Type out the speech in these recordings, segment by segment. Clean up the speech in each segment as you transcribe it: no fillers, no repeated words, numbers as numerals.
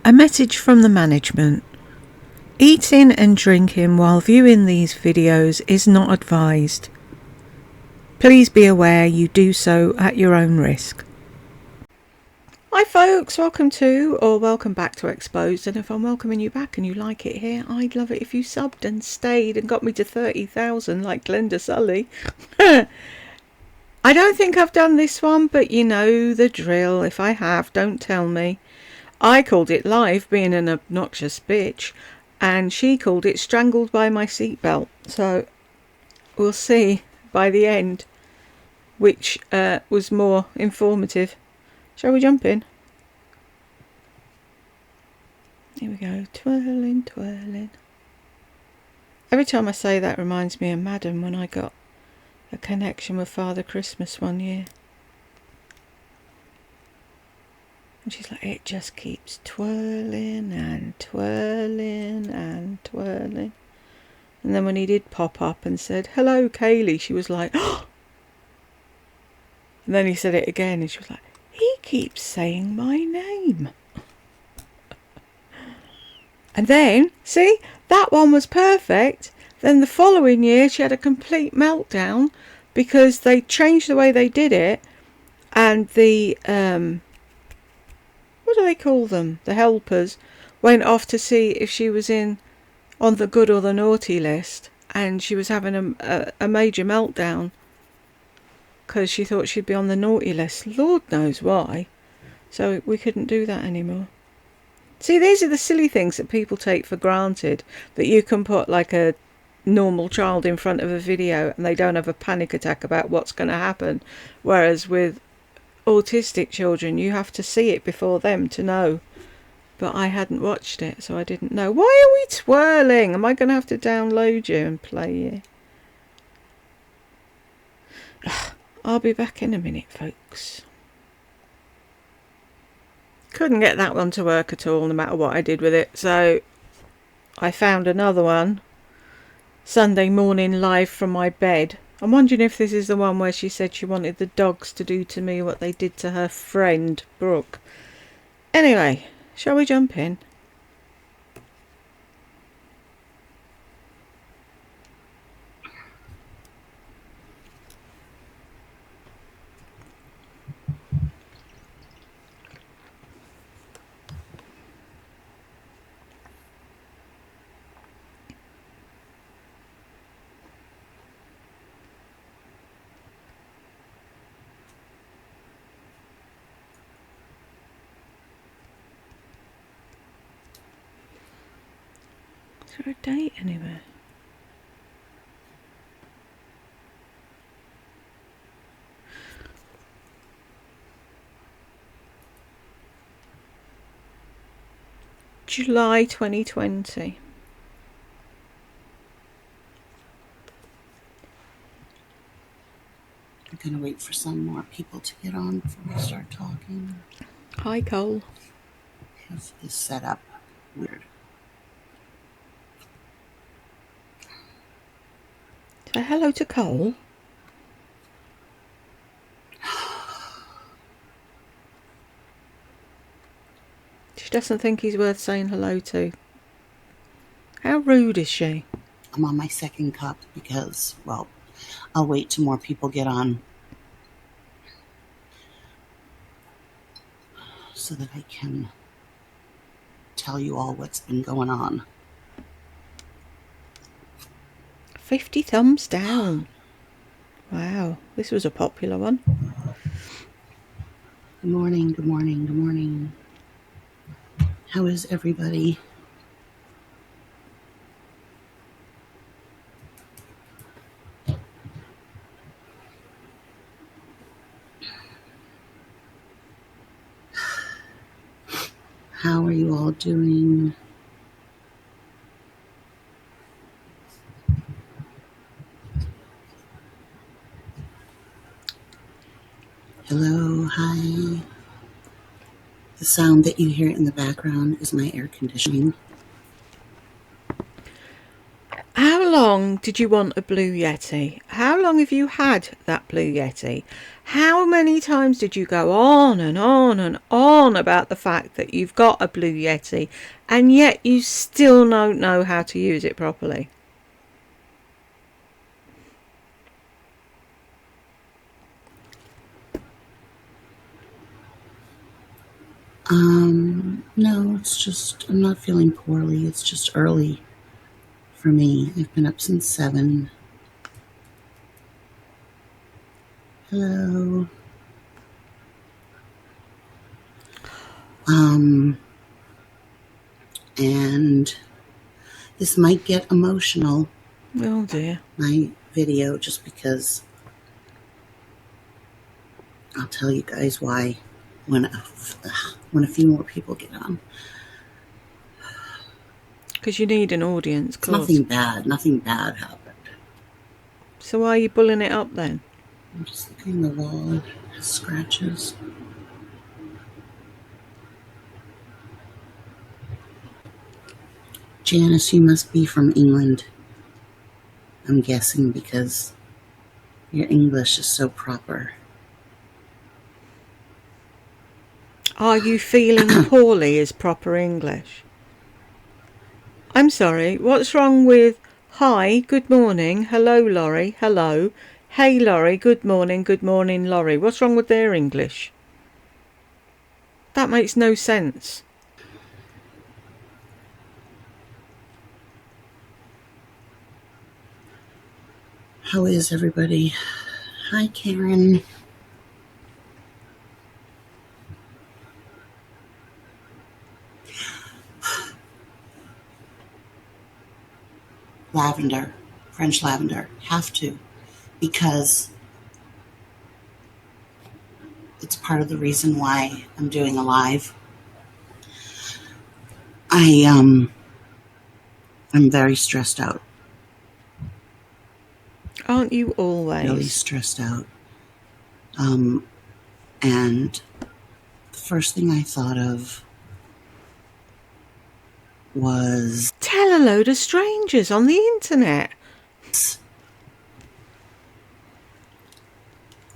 A message from the management. Eating and drinking while viewing these videos is not advised. Please be aware you do so at your own risk. Hi folks, welcome back to Exposed, and if I'm welcoming you back and you like it here, I'd love it if you subbed and stayed and got me to 30,000 like Glenda Sully. I don't think I've done this one, but you know the drill. If I have, don't tell me. I called it live, being an obnoxious bitch, and she called it strangled by my seatbelt. So we'll see by the end which was more informative. Shall we jump in? Here we go. Twirling, twirling. Every time I say that reminds me of Madam when I got a connection with Father Christmas one year. And she's like, it just keeps twirling and twirling and twirling. And then when he did pop up and said, hello, Kaylee, she was like, oh! And then he said it again and she was like, he keeps saying my name. And then, see, that one was perfect. Then the following year she had a complete meltdown because they changed the way they did it, and the what do they call them? The helpers went off to see if she was on the good or the naughty list, and she was having a major meltdown because she thought she'd be on the naughty list. Lord knows why. So we couldn't do that anymore. See, these are the silly things that people take for granted, that you can put like a normal child in front of a video and they don't have a panic attack about what's going to happen, whereas with autistic children you have to see it before them to know. But I hadn't watched it, so I didn't know. Why are we twirling? Am I going to have to download you and play you? I'll be back in a minute, folks. Couldn't get that one to work at all, no matter what I did with it, so I found another one. Sunday morning live from my bed. I'm wondering if this is the one where she said she wanted the dogs to do to me what they did to her friend, Brooke. Anyway, shall we jump in? Is there a date anywhere? July 2020. I'm going to wait for some more people to get on before we start talking. Hi, Cole. This is set up weird. Say hello to Cole. She doesn't think he's worth saying hello to. How rude is she? I'm on my second cup because, well, I'll wait till more people get on so that I can tell you all what's been going on. 50 thumbs down. Wow, this was a popular one. Good morning, good morning, good morning. How is everybody? How are you all doing? Hello, hi. The sound that you hear in the background is my air conditioning. How long did you want a blue Yeti? How long have you had that Blue Yeti? How many times did you go on and on and on about the fact that you've got a Blue Yeti, and yet you still don't know how to use it properly? No, it's just, I'm not feeling poorly. It's just early for me. I've been up since 7. Hello. And this might get emotional. Oh dear. My video, just because I'll tell you guys why when a few more people get on. Because you need an audience, It's nothing bad happened. So why are you pulling it up then? I'm just looking at the wall. It has scratches. Janice, you must be from England. I'm guessing because your English is so proper. Are you feeling poorly is proper English? I'm sorry, what's wrong with hi, good morning, hello Laurie, hello, hey Laurie, good morning, Laurie. What's wrong with their English? That makes no sense. How is everybody? Hi, Karen. Lavender, French lavender, have to, because it's part of the reason why I'm doing a live. I'm very stressed out. Aren't you always? Really stressed out. And the first thing I thought of was tell a load of strangers on the internet.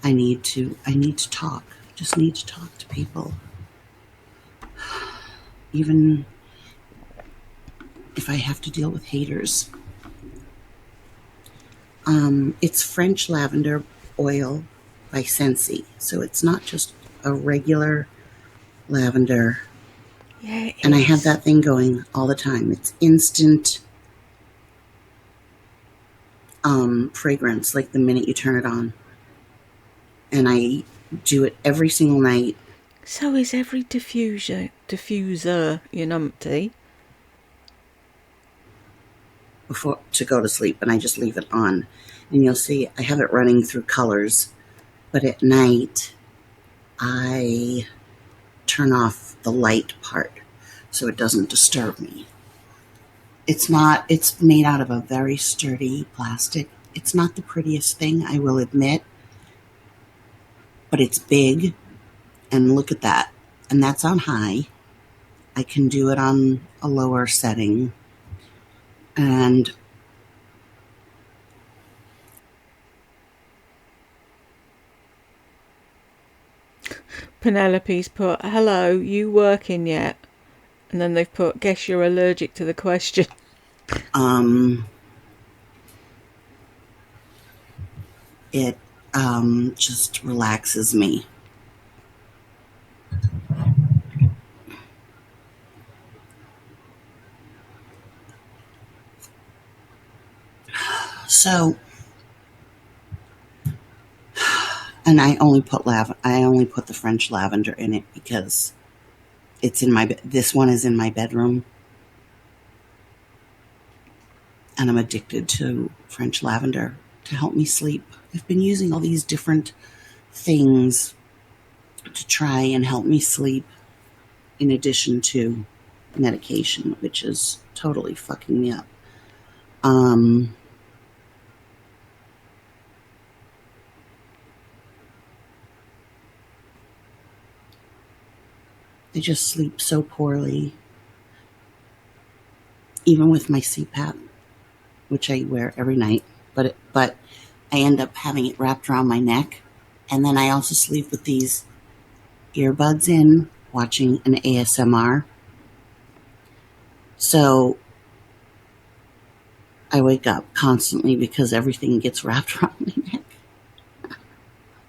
I need to talk. Just need to talk to people. Even if I have to deal with haters. It's French lavender oil by Scentsy. So it's not just a regular lavender. Yeah, and I have that thing going all the time. It's instant fragrance, like the minute you turn it on. And I do it every single night. So is every diffuser, you numpty? Before to go to sleep, and I just leave it on. And you'll see I have it running through colors, but at night I turn off the light part so it doesn't disturb me. It's made out of a very sturdy plastic. It's not the prettiest thing, I will admit, but it's big, and look at that. And that's on high. I can do it on a lower setting. And Penelope's put, hello, you working yet? And then they've put, guess you're allergic to the question. It just relaxes me. So, and I only put the French lavender in it because it's in this one is in my bedroom, and I'm addicted to French lavender to help me sleep. I've been using all these different things to try and help me sleep, in addition to medication, which is totally fucking me up. I just sleep so poorly, even with my CPAP, which I wear every night. But I end up having it wrapped around my neck. And then I also sleep with these earbuds in, watching an ASMR. So I wake up constantly because everything gets wrapped around my neck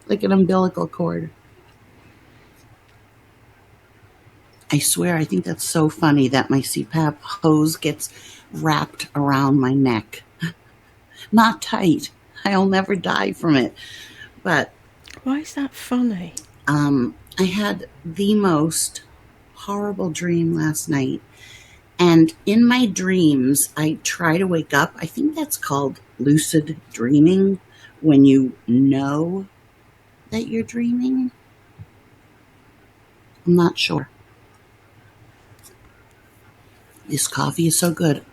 like an umbilical cord. I swear, I think that's so funny that my CPAP hose gets wrapped around my neck. Not tight. I'll never die from it. But Why is that funny? I had the most horrible dream last night. And in my dreams, I try to wake up. I think that's called lucid dreaming, when you know that you're dreaming. I'm not sure. This coffee is so good.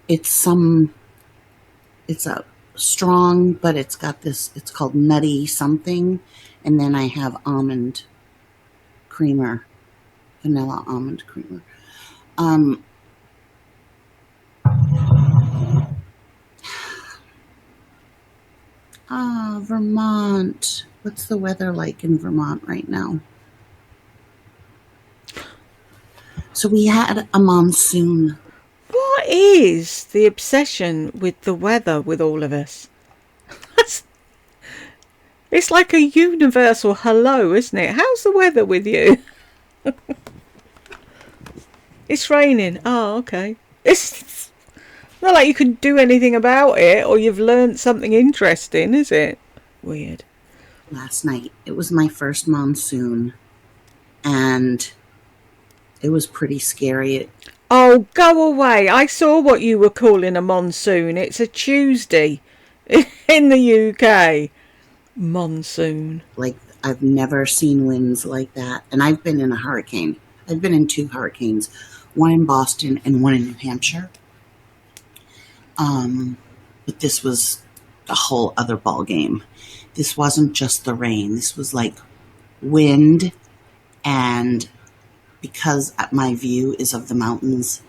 It's a strong, but it's got this, it's called nutty something. And then I have almond creamer, vanilla almond creamer. Vermont. What's the weather like in Vermont right now? So we had a monsoon. What is the obsession with the weather with all of us? It's like a universal hello, isn't it? How's the weather with you? It's raining. Oh, okay. It's not like you can do anything about it or you've learned something interesting, is it? Weird. Last night, it was my first monsoon, and it was pretty scary. Oh, go away. I saw what you were calling a monsoon. It's a Tuesday in the UK. Monsoon. Like, I've never seen winds like that. And I've been in a hurricane. I've been in 2 hurricanes, one in Boston and one in New Hampshire. But this was a whole other ball game. This wasn't just the rain. This was like wind, and because my view is of the mountains,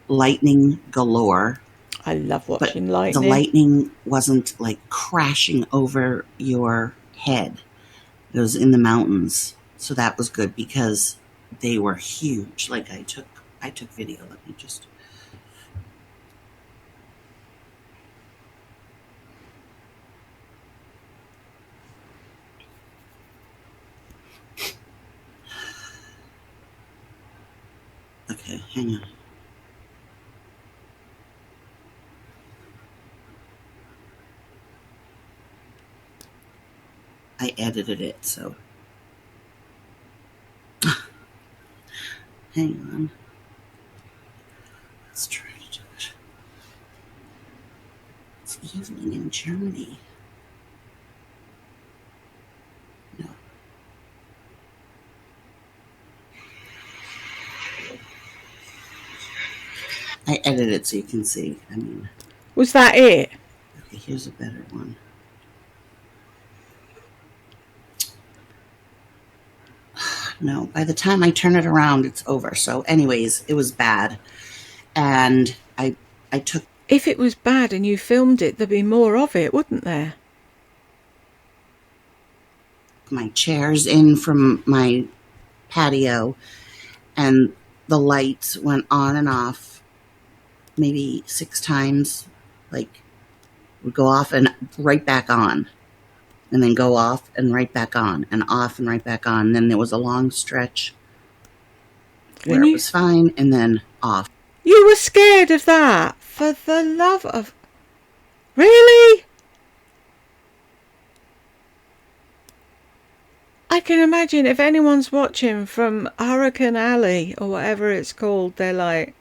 lightning galore. I love But watching lightning. the lightning wasn't like crashing over your head. It was in the mountains. So that was good because they were huge. Like I took video. Let me just. Okay, hang on. I edited it, so. Hang on. Let's try to do it. It's evening in Germany. No. I edited it so you can see. I mean. Was that it? Okay, here's a better one. No, by the time I turn it around, it's over. So anyways, it was bad. And I took. If it was bad and you filmed it, there'd be more of it, wouldn't there? My chairs in from my patio, and the lights went on and off maybe 6 times. Like, would go off and right back on, and then go off and right back on, and off and right back on. And then there was a long stretch where it was fine, and then off. You were scared of that? For the love of... Really? I can imagine if anyone's watching from Hurricane Alley or whatever it's called, they're like,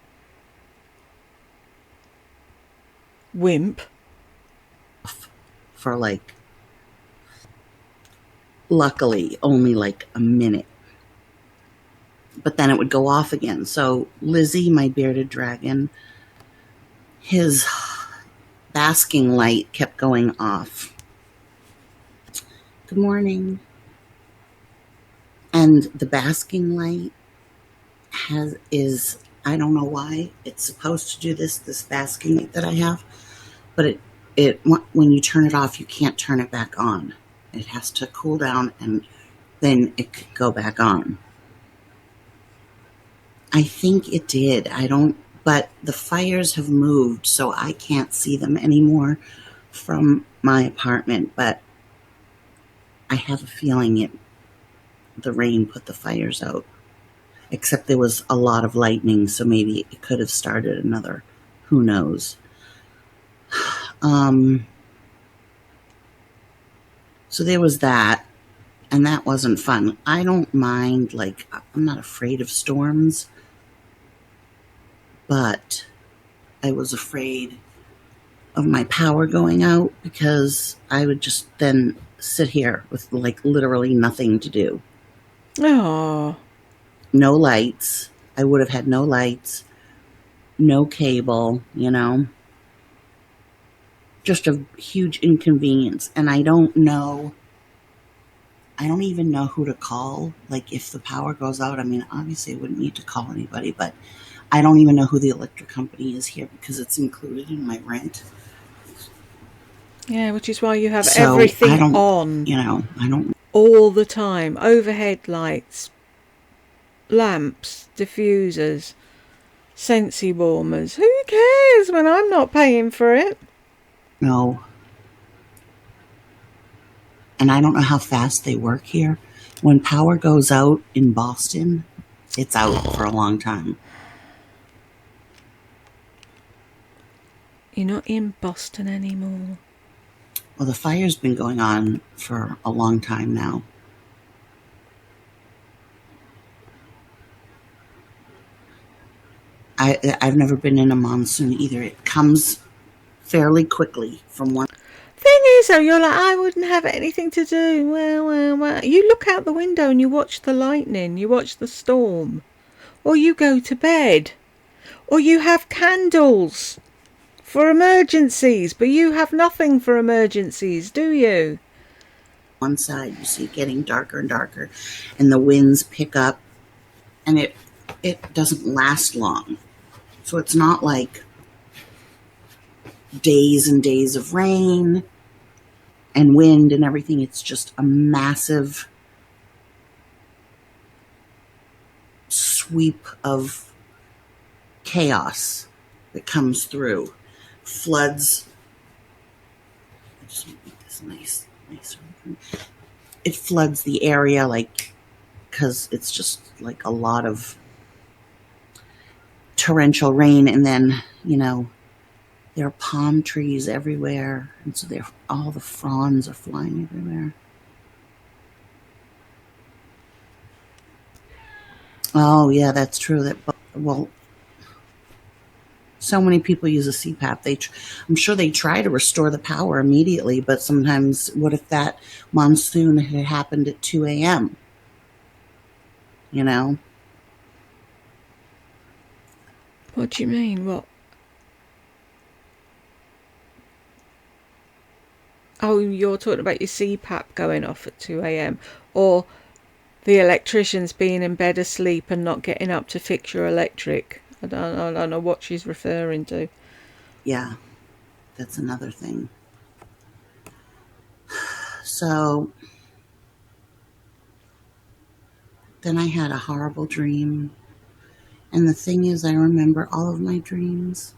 wimp. For like, luckily, only like a minute. But then it would go off again. So Lizzie, my bearded dragon, his basking light kept going off. Good morning. And the basking light is, I don't know why it's supposed to do this basking light that I have. but when you turn it off, you can't turn it back on. It has to cool down and then it could go back on. I think it did. But the fires have moved, so I can't see them anymore from my apartment. But I have a feeling the rain put the fires out. Except there was a lot of lightning, so maybe it could have started another. Who knows? So there was that, and that wasn't fun. I don't mind, I'm not afraid of storms, but I was afraid of my power going out because I would just then sit here with literally nothing to do. Oh. No lights. I would have had no lights, no cable, just a huge inconvenience. And I don't even know who to call. Like, if the power goes out, I mean, obviously I wouldn't need to call anybody, but I don't even know who the electric company is here because it's included in my rent. Yeah, which is why you have everything on. I don't. All the time. Overhead lights, lamps, diffusers, Sensi warmers. Who cares when I'm not paying for it? No. And I don't know how fast they work here. When power goes out in Boston, it's out for a long time. You're not in Boston anymore. Well, the fire's been going on for a long time now. I've never been in a monsoon either. It comes fairly quickly from one. Thing is, though, you're like, I wouldn't have anything to do. Well. You look out the window and you watch the lightning, you watch the storm, or you go to bed, or you have candles for emergencies, but you have nothing for emergencies, do you? One side, you see it getting darker and darker, and the winds pick up, and it doesn't last long. So it's not like days and days of rain and wind and everything. It's just a massive sweep of chaos that comes through. Floods. I just want to make this nice. It floods the area, because it's just like a lot of torrential rain, and then there are palm trees everywhere, and so all the fronds are flying everywhere. Oh yeah, that's true. So many people use a CPAP. I'm sure they try to restore the power immediately, but sometimes, what if that monsoon had happened at 2 a.m.? What do you mean? What? Oh, you're talking about your CPAP going off at 2 a.m. or the electricians being in bed asleep and not getting up to fix your electric. I don't know what she's referring to. Yeah, that's another thing. So then I had a horrible dream. And the thing is, I remember all of my dreams.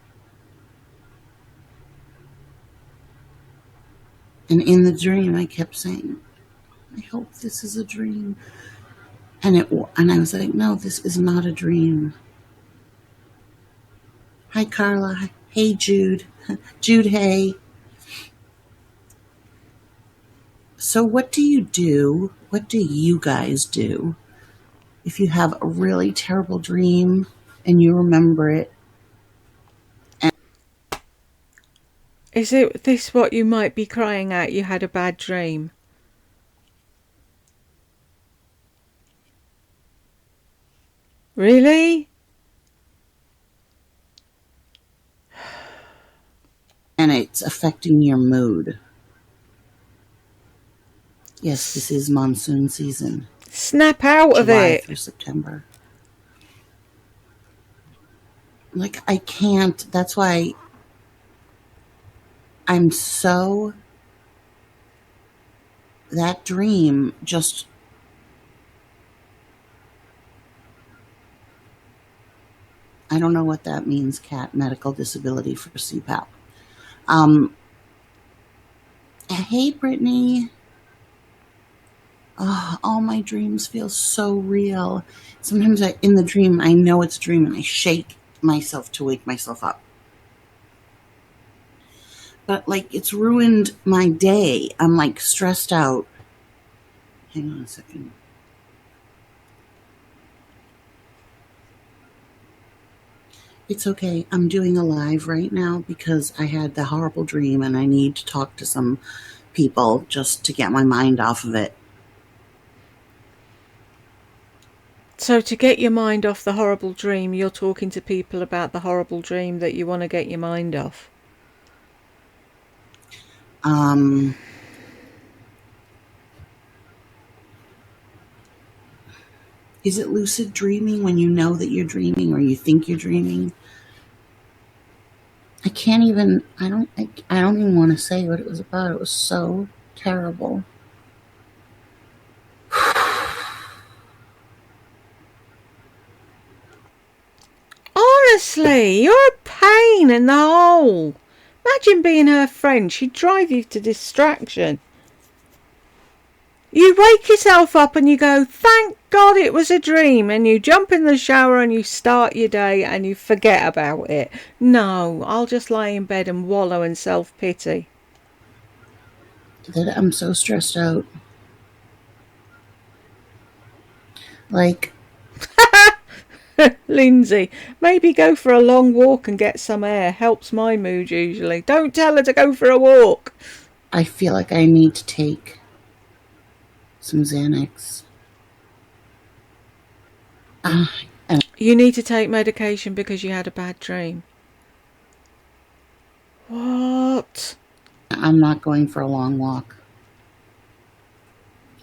And in the dream, I kept saying, I hope this is a dream. And I was like, no, this is not a dream. Hi, Carla. Hey, Jude. Jude, hey. So what do you do? What do you guys do if you have a really terrible dream and you remember it? Is it this what you might be crying out? You had a bad dream? Really? And it's affecting your mood. Yes, this is monsoon season. Snap out of July it. through September. I can't. That's why I'm so, that dream just, I don't know what that means, Cat, medical disability for CPAP. Hey, Brittany. Oh, all my dreams feel so real. Sometimes in the dream, I know it's a dream and I shake myself to wake myself up. But like, it's ruined my day. I'm like stressed out. Hang on a second. It's okay. I'm doing a live right now because I had the horrible dream and I need to talk to some people just to get my mind off of it. So to get your mind off the horrible dream, you're talking to people about the horrible dream that you want to get your mind off. Is it lucid dreaming when you know that you're dreaming or you think you're dreaming? I can't even, I don't even want to say what it was about. It was so terrible. Honestly, you're a pain in the hole. Imagine being her friend. She'd drive you to distraction. You wake yourself up and you go, thank God it was a dream, and you jump in the shower and you start your day and you forget about it. No, I'll just lay in bed and wallow in self-pity. That I'm so stressed out. Like, Lindsay, maybe go for a long walk and get some air. Helps my mood usually. Don't tell her to go for a walk. I feel like I need to take some Xanax. You need to take medication because you had a bad dream. What? I'm not going for a long walk.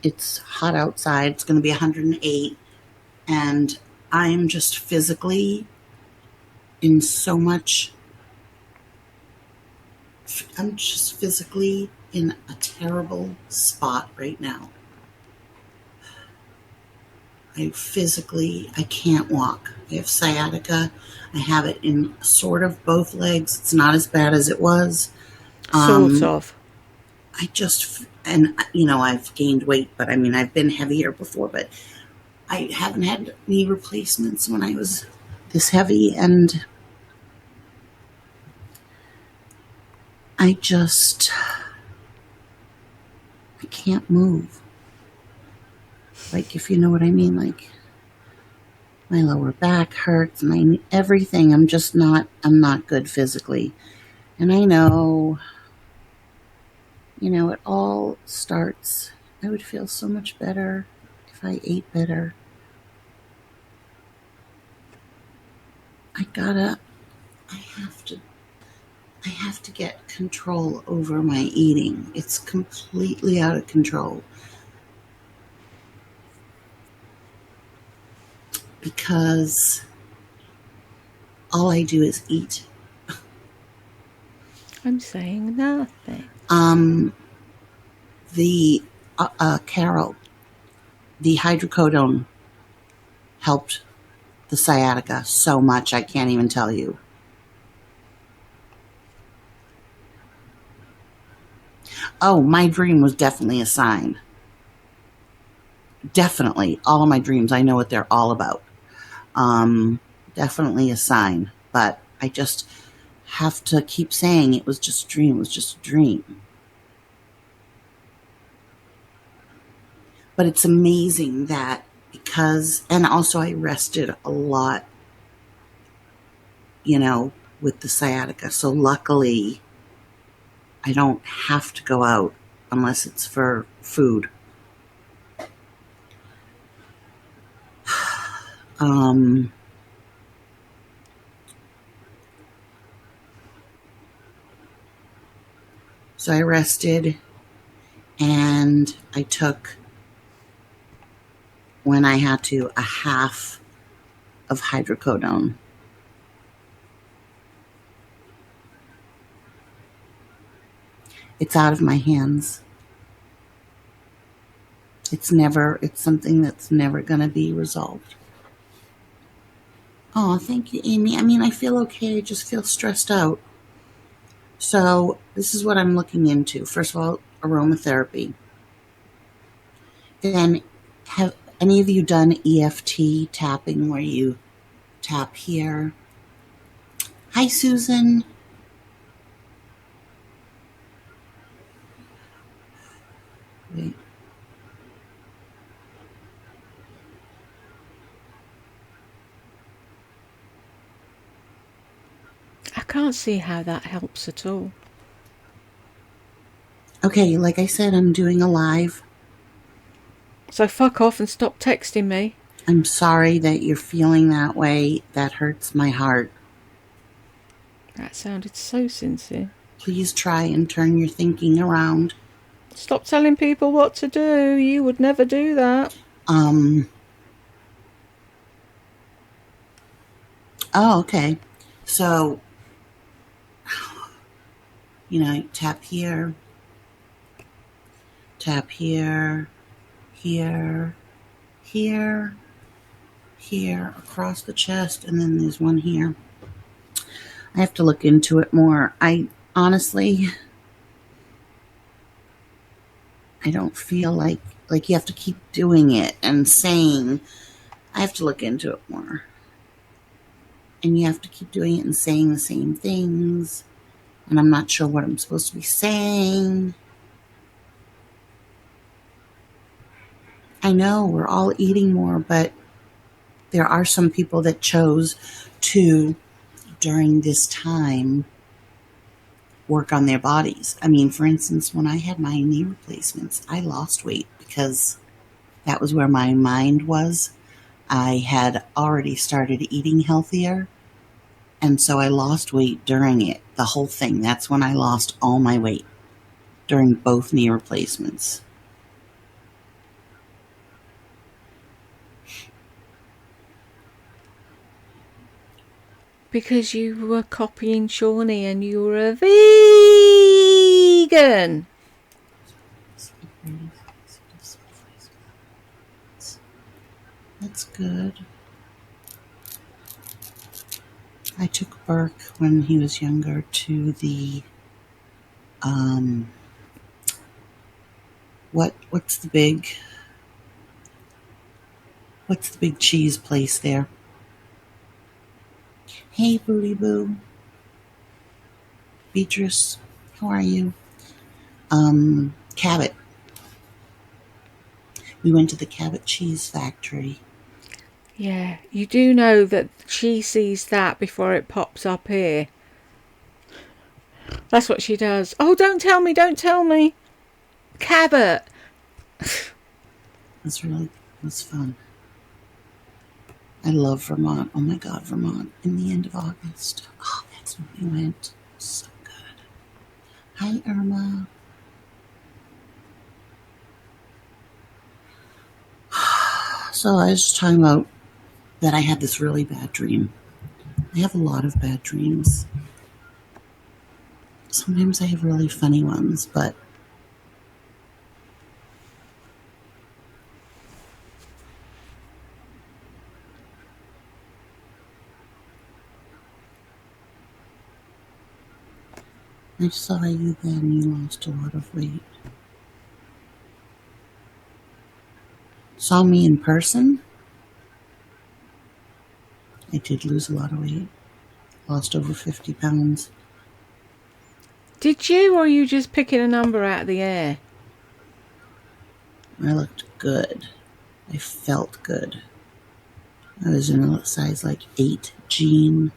It's hot outside. It's going to be 108. And I'm just physically in so much. I'm just physically in a terrible spot right now. I can't walk. I have sciatica. I have it in sort of both legs. It's not as bad as it was. Sort of. I've gained weight, but I mean, I've been heavier before, but I haven't had knee replacements when I was this heavy, and I can't move. Like, if you know what I mean, like my lower back hurts and everything. I'm not good physically. And I know, it all starts, I would feel so much better if I ate better. I have to get control over my eating. It's completely out of control. Because all I do is eat. I'm saying nothing. Carol, the hydrocodone helped the sciatica so much, I can't even tell you. Oh, my dream was definitely a sign. Definitely. All of my dreams, I know what they're all about. Definitely a sign. But I just have to keep saying it was just a dream. It was just a dream. But it's amazing that and also I rested a lot, with the sciatica. So luckily, I don't have to go out unless it's for food. So I rested, and I took, when I had to, a half of hydrocodone. It's out of my hands. It's something that's never going to be resolved. Oh, thank you, Amy. I mean, I feel okay. I just feel stressed out. So this is what I'm looking into. First of all, aromatherapy. Then, have any of you done EFT tapping where you tap here? Hi, Susan. Wait. I can't see how that helps at all. Okay, like I said, I'm doing a live. So fuck off and stop texting me. I'm sorry that you're feeling that way. That hurts my heart. That sounded so sincere. Please try and turn your thinking around. Stop telling people what to do. You would never do that. Oh, okay. So, tap here, here, here, here, across the chest, and then there's one here. I have to look into it more. I honestly, I don't feel like you have to keep doing it and saying, I have to look into it more. And you have to keep doing it and saying the same things. And I'm not sure what I'm supposed to be saying. I know we're all eating more, but there are some people that chose to, during this time, work on their bodies. I mean, for instance, when I had my knee replacements, I lost weight because that was where my mind was. I had already started eating healthier, and so I lost weight during it, the whole thing. That's when I lost all my weight, during both knee replacements. Because you were copying Shawnee and you were a vegan. That's good. I took Burke when he was younger to the what's the big cheese place there? Hey, Booty Boo. Beatrice, how are you? Cabot. We went to the Cabot Cheese Factory. Yeah, you do know that she sees that before it pops up here. That's what she does. Oh, don't tell me. Cabot. It was fun. I love Vermont. Oh my God, Vermont in the end of August. Oh, that's when we went. So good. Hi, Irma. So I was just talking about that I had this really bad dream. I have a lot of bad dreams. Sometimes I have really funny ones, but I saw you then. You lost a lot of weight. Saw me in person? I did lose a lot of weight. Lost over 50 pounds. Did you, or are you just picking a number out of the air? I looked good. I felt good. I was in a size like 8 jean.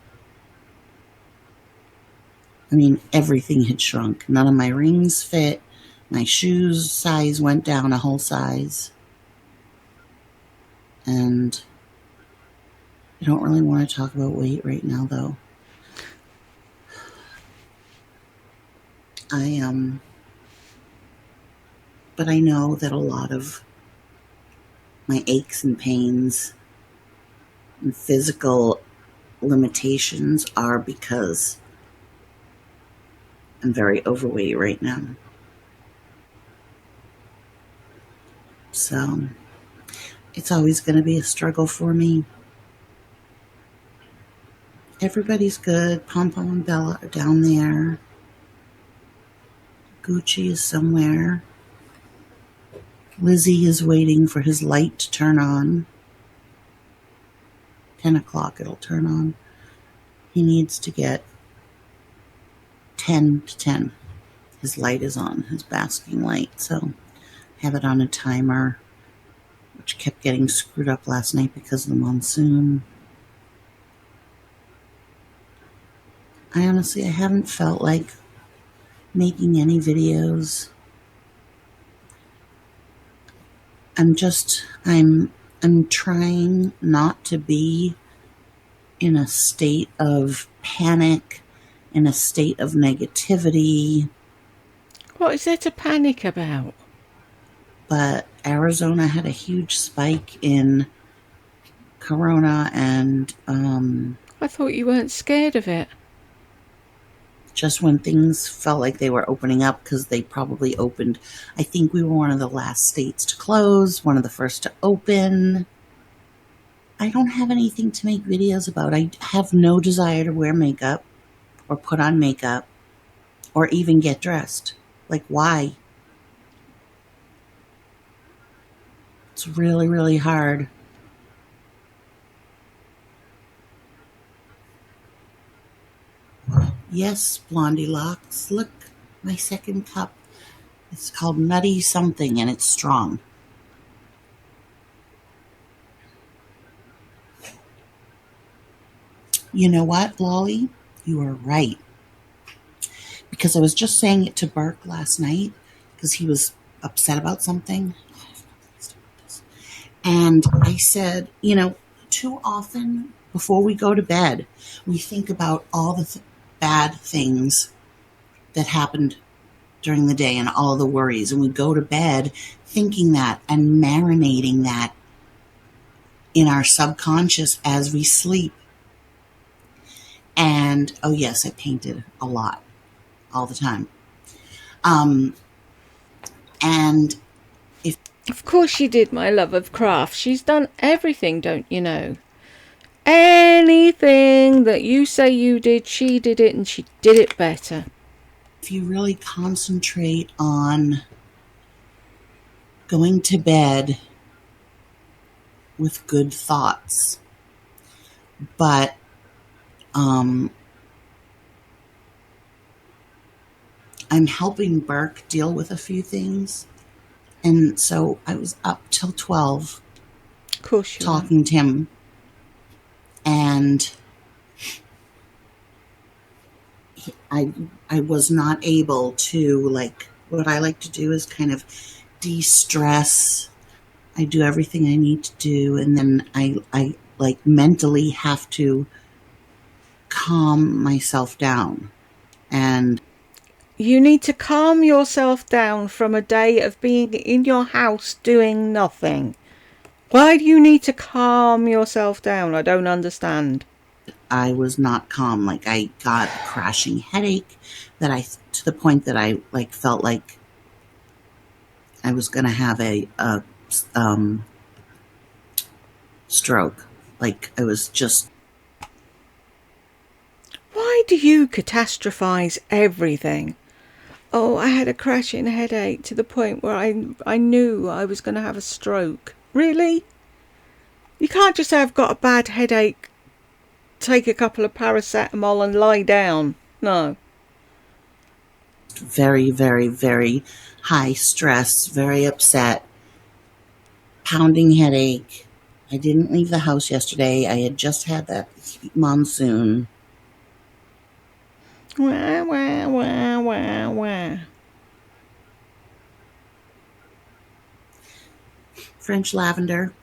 I mean, everything had shrunk. None of my rings fit. My shoes size went down a whole size. And I don't really want to talk about weight right now, though. But I know that a lot of my aches and pains and physical limitations are because I'm very overweight right now. So it's always going to be a struggle for me. Everybody's good. Pom Pom and Bella are down there. Gucci is somewhere. Lizzie is waiting for his light to turn on. 10 o'clock it'll turn on. He needs to get 10 to 10. His light is on, his basking light. So I have it on a timer, which kept getting screwed up last night because of the monsoon. I haven't felt like making any videos. I'm trying not to be in a state of panic, in a state of negativity. What is there to panic about? But Arizona had a huge spike in corona, and I thought you weren't scared of it. just when things felt like they were opening up, because they probably opened, I think we were one of the last states to close, one of the first to open. I don't have anything to make videos about. I have no desire to wear makeup or put on makeup or even get dressed. Like, why? It's really, really hard. Yes, Blondie Locks. Look, my second cup. It's called Nutty Something, and it's strong. You know what, Lolly? You are right. Because I was just saying it to Burke last night, because he was upset about something. And I said, too often before we go to bed, we think about all the bad things that happened during the day and all the worries. And we go to bed thinking that and marinating that in our subconscious as we sleep. And, oh yes, I painted a lot, all the time. And Of course she did, my love of craft. She's done everything, don't you know? Anything that you say you did, she did it, and she did it better. if you really concentrate on going to bed with good thoughts, but I'm helping Burke deal with a few things, and so I was up till 12 Of course you talking to him, and I was not able to, like, what I like to do is kind of de-stress. I do everything I need to do, and then I like mentally have to calm myself down. And You need to calm yourself down from a day of being in your house doing nothing. Why do you need to calm yourself down? I don't understand. I was not calm. Like, I got a crashing headache to the point that I felt like I was going to have a stroke. Like, I was just. Why do you catastrophize everything? Oh, I had a crashing headache to the point where I knew I was going to have a stroke. Really? You can't just say I've got a bad headache, take a couple of paracetamol and lie down. No. Very, very, very high stress, very upset, pounding headache. I didn't leave the house yesterday. I had just had that monsoon. Wah, wah, wah, wah, wah. French lavender.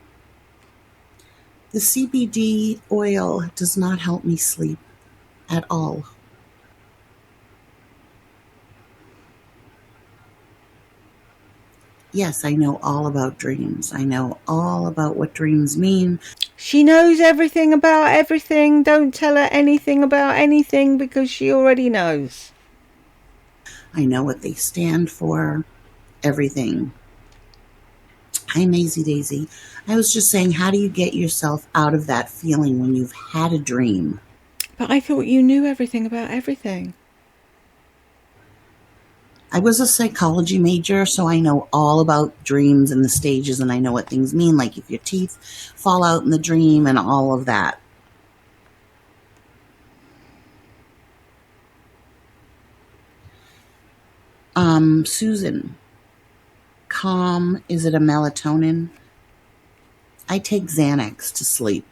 The CBD oil does not help me sleep at all. Yes, I know all about dreams. I know all about what dreams mean. She knows everything about everything. Don't tell her anything about anything because she already knows. I know what they stand for, everything. Hi, Maisie Daisy. I was just saying, how do you get yourself out of that feeling when you've had a dream? But I thought you knew everything about everything. I was a psychology major, so I know all about dreams and the stages, and I know what things mean, like if your teeth fall out in the dream and all of that. Susan, calm, is it a melatonin? I take Xanax to sleep.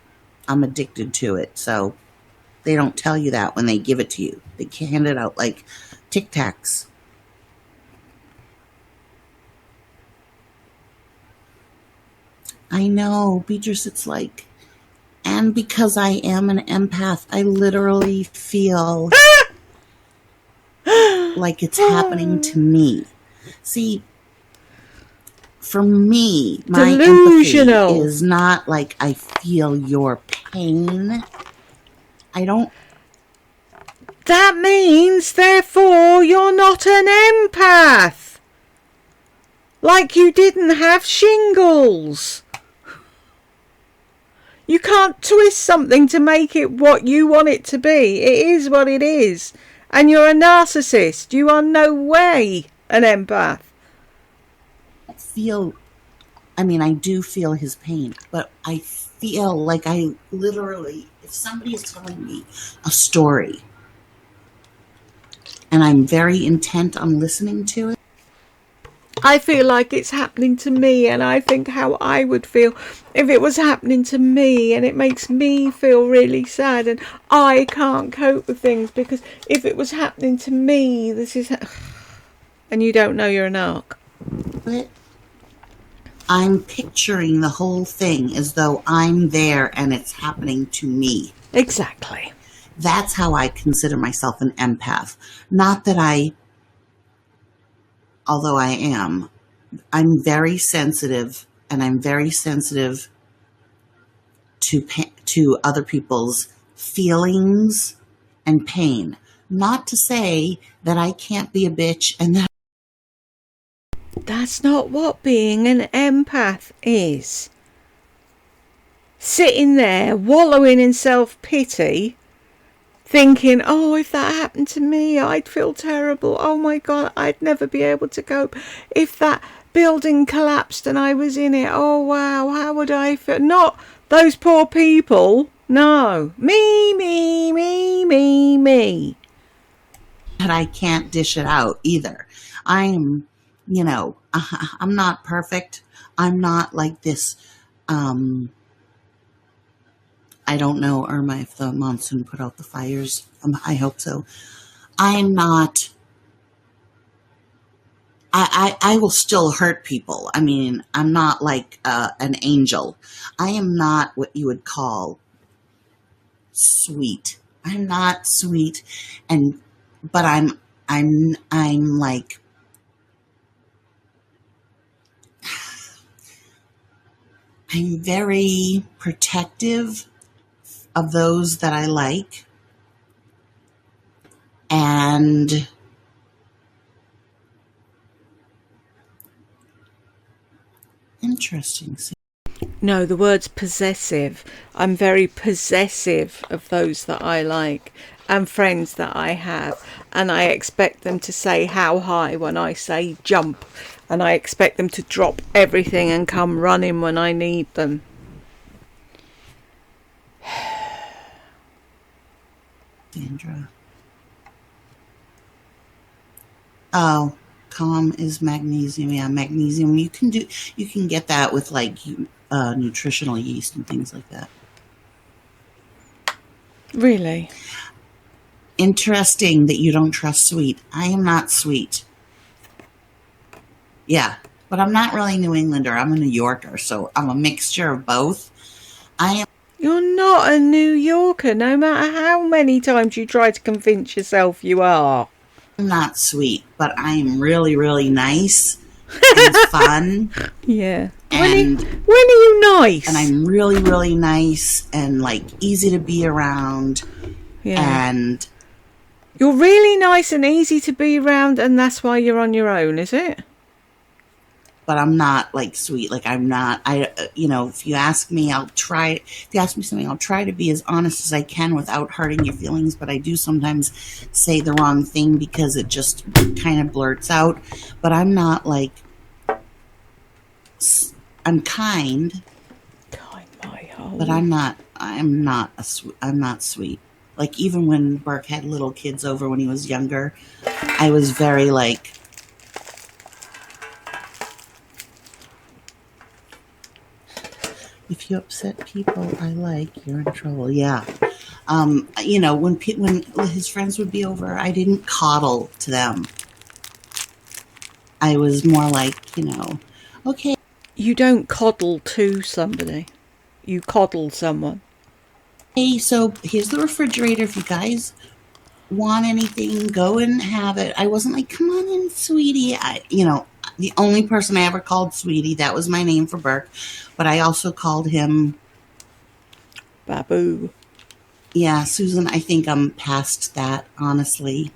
I'm addicted to it, so they don't tell you that when they give it to you. They hand it out like Tic Tacs. I know, Beatrice, it's like, and because I am an empath, I literally feel like it's happening to me. See, for me, my Delusional. empathy is not like I feel your pain. I don't. That means, therefore, you're not an empath. Like you didn't have shingles. You can't twist something to make it what you want it to be. It is what it is. And you're a narcissist. You are no way an empath. I do feel his pain, but I feel like I literally, if somebody is telling me a story and I'm very intent on listening to it, I feel like it's happening to me, and I think how I would feel if it was happening to me, and it makes me feel really sad, and I can't cope with things because if it was happening to me, this is... And you don't know you're an arc. I'm picturing the whole thing as though I'm there and it's happening to me. Exactly. That's how I consider myself an empath. Not that although I'm very sensitive, and I'm very sensitive to other people's feelings and pain. Not to say that I can't be a bitch and that. That's not what being an empath is. Sitting there, wallowing in self-pity, thinking, oh, if that happened to me, I'd feel terrible. Oh my God, I'd never be able to cope. If that building collapsed and I was in it, oh wow, how would I feel? Not those poor people. No. Me. But I can't dish it out either. I'm not perfect. I'm not like this. I don't know, Irma, if the monsoon put out the fires. I hope so. I'm not. I will still hurt people. I mean, I'm not like an angel. I am not what you would call sweet. I'm not sweet, but I'm like, I'm very protective of those that I like, and interesting. No, the word's possessive. I'm very possessive of those that I like and friends that I have. And I expect them to say how high when I say jump. And I expect them to drop everything and come running when I need them. Sandra. Oh, calm is magnesium. Yeah, magnesium. You can get that with like nutritional yeast and things like that. Really? Interesting that you don't trust sweet. I am not sweet. Yeah, but I'm not really New Englander. I'm a New Yorker, so I'm a mixture of both. You're not a New Yorker, no matter how many times you try to convince yourself you are. I'm not sweet, but I am really, really nice and fun. Yeah. And when are you nice? And I'm really, really nice and like easy to be around. Yeah. And you're really nice and easy to be around, and that's why you're on your own, is it? but I'm not like sweet. Like I'm not, if you ask me, if you ask me something, I'll try to be as honest as I can without hurting your feelings. But I do sometimes say the wrong thing because it just kind of blurts out. But I'm not like, I'm kind, Kind my hole. but I'm not sweet. Like even when Burke had little kids over when he was younger, I was very like, if you upset people I like, you're in trouble. Yeah. When his friends would be over, I didn't coddle to them. I was more like, okay. You don't coddle to somebody. You coddle someone. Hey, so here's the refrigerator. If you guys want anything, go and have it. I wasn't like, come on in, sweetie. The only person I ever called sweetie, that was my name for Burke. But I also called him Babu. Yeah, Susan, I think I'm past that, honestly.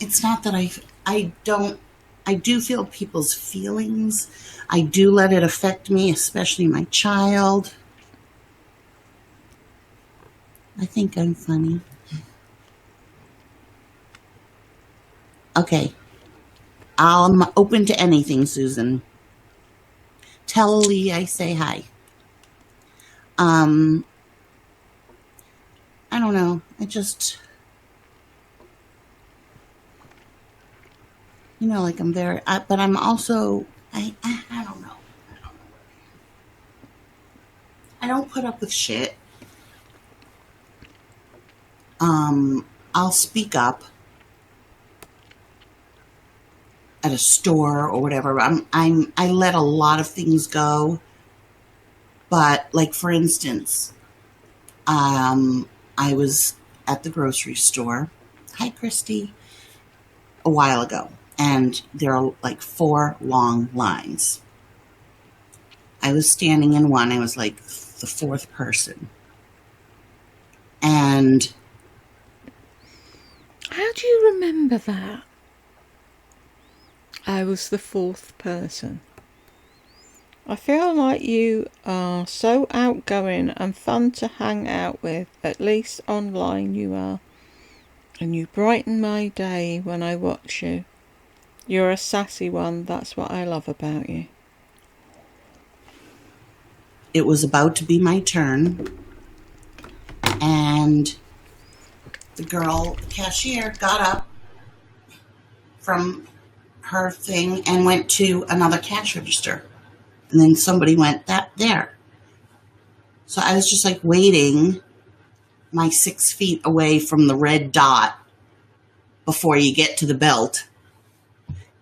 It's not that I don't, I do feel people's feelings. I do let it affect me, especially my child. I think I'm funny. Okay, I'm open to anything, Susan. Tell Lee I say hi. Um, I don't know. Like I'm very, but I'm also, I don't know. I don't put up with shit. I'll speak up at a store or whatever. I let a lot of things go, but like for instance, I was at the grocery store. Hi, Christy. A while ago, and there are like 4 long lines. I was standing in one. I was like the 4th person, and How do you remember that? I was the 4th person. I feel like you are so outgoing and fun to hang out with, at least online you are. And you brighten my day when I watch you. You're a sassy one, that's what I love about you. it was about to be my turn, and the cashier, got up from her thing and went to another cash register. And then somebody went there. So I was just like waiting my 6 feet away from the red dot before you get to the belt.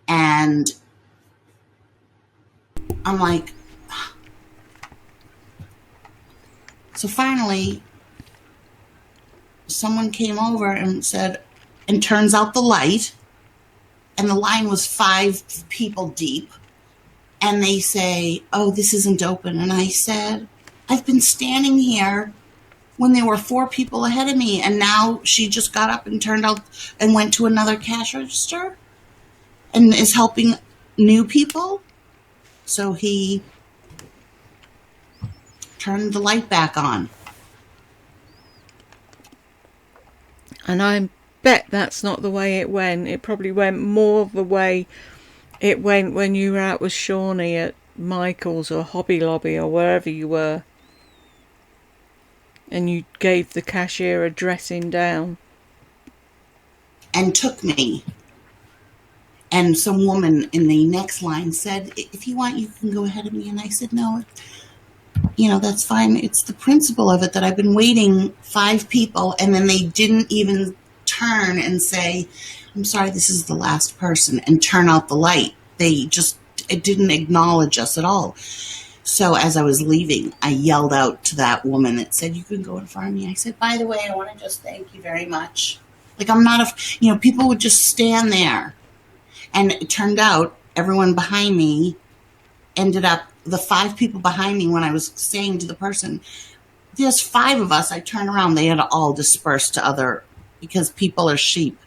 And I'm like, so finally someone came over and said, and turns out the light, and the line was 5 people deep. And they say, oh, this isn't open. And I said, I've been standing here when there were 4 people ahead of me, and now she just got up and turned out and went to another cash register and is helping new people. So he turned the light back on. And I bet that's not the way it went. It probably went more the way it went when you were out with Shawnee at Michael's or Hobby Lobby or wherever you were. And you gave the cashier a dressing down. And took me. And some woman in the next line said, if you want, you can go ahead of me. And I said, no, that's fine. It's the principle of it that I've been waiting 5 people, and then they didn't even turn and say, I'm sorry, this is the last person, and turn out the light. It didn't acknowledge us at all. So as I was leaving, I yelled out to that woman that said, you can go in front of me. I said, by the way, I want to just thank you very much. Like I'm not people would just stand there. And it turned out everyone behind me ended up, the 5 people behind me, when I was saying to the person, there's 5 of us. I turn around, they had all dispersed to other, because people are sheep.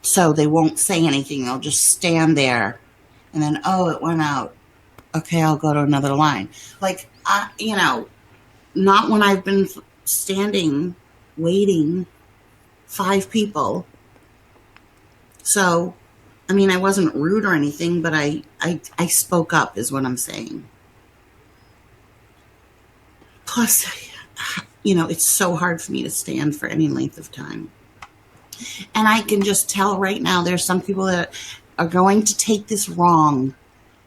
So they won't say anything. They'll just stand there. And then, oh, it went out. Okay, I'll go to another line. Like, not when I've been standing, waiting, 5 people. So, I mean, I wasn't rude or anything, but I spoke up is what I'm saying. Plus, it's so hard for me to stand for any length of time. And I can just tell right now there's some people that are going to take this wrong.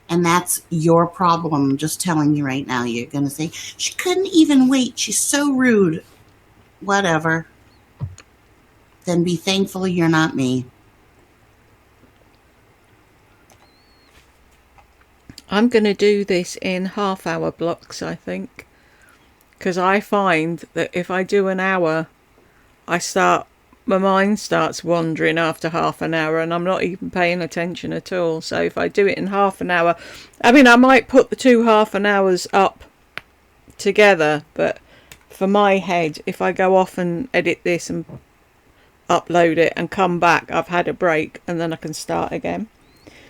And that's your problem. I'm just telling you right now. You're going to say, she couldn't even wait. She's so rude. Whatever. Then be thankful you're not me. I'm going to do this in half-hour blocks, I think. Because I find that if I do an hour, my mind starts wandering after half an hour and I'm not even paying attention at all. So if I do it in half an hour, I mean, I might put the 2 half an hours up together, but for my head, if I go off and edit this and upload it and come back, I've had a break and then I can start again.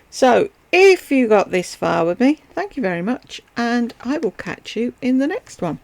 So if you got this far with me, thank you very much, and I will catch you in the next one.